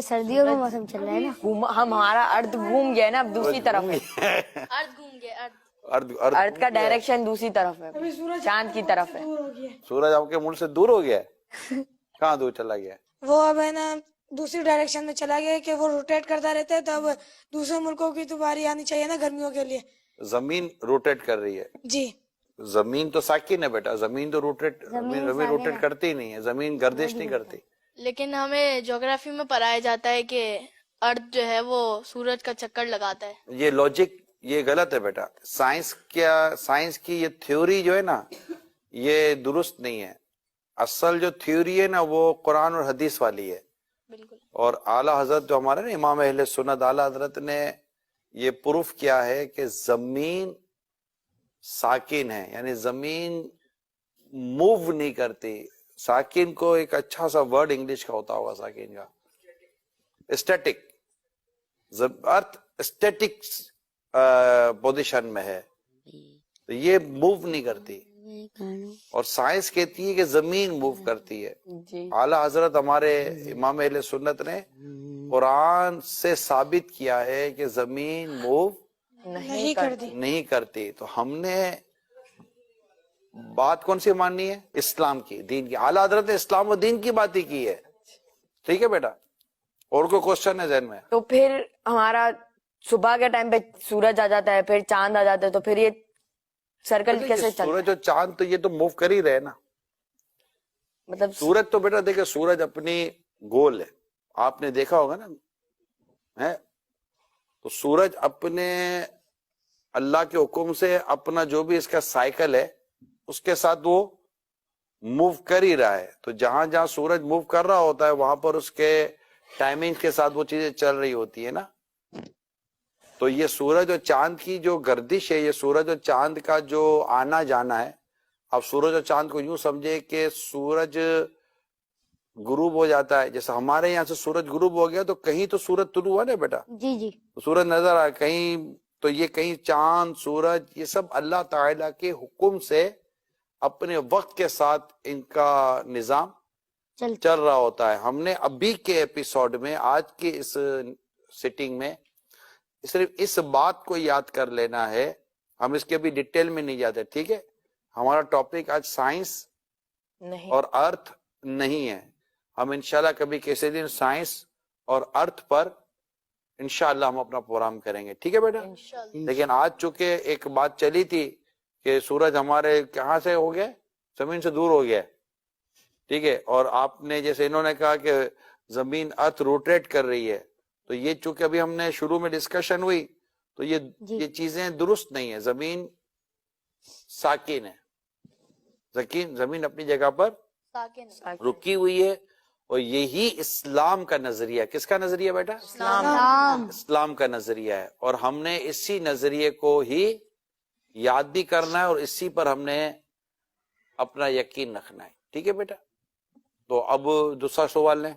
سردیوں کا موسم چل رہا ہے نا، ہمارا ارتھ گھوم گیا ہے نا، اب دوسری طرف ہے، ارد گھوم گیا. ارتھ کا ڈائریکشن دوسری طرف ہے، چاند کی طرف ہے. سورج آپ کے ملک سے دور ہو گیا ہے؟ کہاں دور چلا گیا ہے؟ وہ اب ہے نا دوسری ڈائریکشن میں چلا گیا کہ وہ روٹیٹ کرتا رہتا ہے، تو اب دوسرے ملکوں کی تو باری آنی چاہیے نا گرمیوں کے لیے. زمین روٹیٹ کر رہی ہے. جی زمین تو ساکن ہے بیٹا، زمین تو زمین روٹیٹ کرتی ہی نہیں ہے، زمین گردش نہیں کرتی. لیکن ہمیں جغرافی میں پڑھایا جاتا ہے کہ ارتھ جو ہے وہ سورج کا چکر لگاتا ہے. یہ لاجک یہ غلط ہے بیٹا. سائنس کی یہ تھیوری جو ہے نا یہ درست نہیں ہے. اصل جو تھیوری ہے نا وہ قرآن اور حدیث والی ہے. بالکل. اور اعلیٰ حضرت جو ہمارے نا امام اہل سنت اعلیٰ حضرت نے یہ پروف کیا ہے کہ زمین ساکن ہے، یعنی زمین موو نہیں کرتی. ساکن کو ایک اچھا سا ورڈ انگلش کا ہوتا ہوگا ساکن کا، اسٹیٹک. ارتھ اسٹیٹک پوزیشن میں ہے تو یہ موو نہیں کرتی. اور سائنس کہتی ہے کہ زمین موو کرتی ہے. اعلیٰ حضرت ہمارے امام اہل سنت نے قرآن سے ثابت کیا ہے کہ زمین موو نہیں کرتی. تو ہم نے بات کون سی ماننی ہے؟ اسلام کی، دین کی. اعلیٰ حضرت نے اسلام و دین کی بات ہی کی ہے. ٹھیک ہے بیٹا، اور کوئی کوشچن ہے ذہن میں؟ تو پھر ہمارا صبح کے ٹائم پہ سورج آ جاتا ہے، پھر چاند آ جاتا ہے، تو پھر یہ سرکل کیسے چلتا ہے؟ سورج اور چاند تو یہ تو موو کر ہی رہے نا. مطلب سورج تو بیٹا دیکھیں سورج اپنی گول ہے، آپ نے دیکھا ہوگا نا. تو سورج اپنے اللہ کے حکم سے اپنا جو بھی اس کا سائیکل ہے اس کے ساتھ وہ موو کر ہی رہا ہے. تو جہاں جہاں سورج موو کر رہا ہوتا ہے وہاں پر اس کے ٹائمنگ کے ساتھ وہ چیزیں چل رہی ہوتی ہے نا. تو یہ سورج اور چاند کی جو گردش ہے، یہ سورج اور چاند کا جو آنا جانا ہے. اب سورج اور چاند کو یوں سمجھے کہ سورج غروب ہو جاتا ہے، جیسے ہمارے یہاں سے سورج غروب ہو گیا تو کہیں تو سورج طلوع ہوا نا بیٹا، جی سورج نظر آیا کہیں. تو یہ کہیں چاند سورج یہ سب اللہ تعالیٰ کے حکم سے اپنے وقت کے ساتھ ان کا نظام چل رہا ہوتا ہے. ہم نے ابھی کے ایپیسوڈ میں آج کے اس سیٹنگ میں صرف اس بات کو یاد کر لینا ہے، ہم اس کے بھی ڈیٹیل میں نہیں جاتے. ٹھیک ہے، ہمارا ٹاپک آج سائنس اور ارتھ نہیں ہے. ہم انشاءاللہ کبھی کسی دن سائنس اور ارتھ پر انشاءاللہ ہم اپنا پروگرام کریں گے. ٹھیک ہے بیٹا. لیکن آج چونکہ ایک بات چلی تھی کہ سورج ہمارے کہاں سے ہو گیا، زمین سے دور ہو گیا. ٹھیک ہے، اور آپ نے جیسے انہوں نے کہا کہ زمین ارتھ روٹیٹ کر رہی ہے، تو یہ چونکہ ابھی ہم نے شروع میں ڈسکشن ہوئی تو یہ چیزیں درست نہیں ہے. زمین ساکن ہے، زمین اپنی جگہ پر رکی ہوئی ہے. اور یہی اسلام کا نظریہ، کس کا نظریہ بیٹا؟ اسلام کا نظریہ ہے. اور ہم نے اسی نظریے کو ہی یاد بھی کرنا ہے اور اسی پر ہم نے اپنا یقین رکھنا ہے. ٹھیک ہے بیٹا. تو اب دوسرا سوال لیں.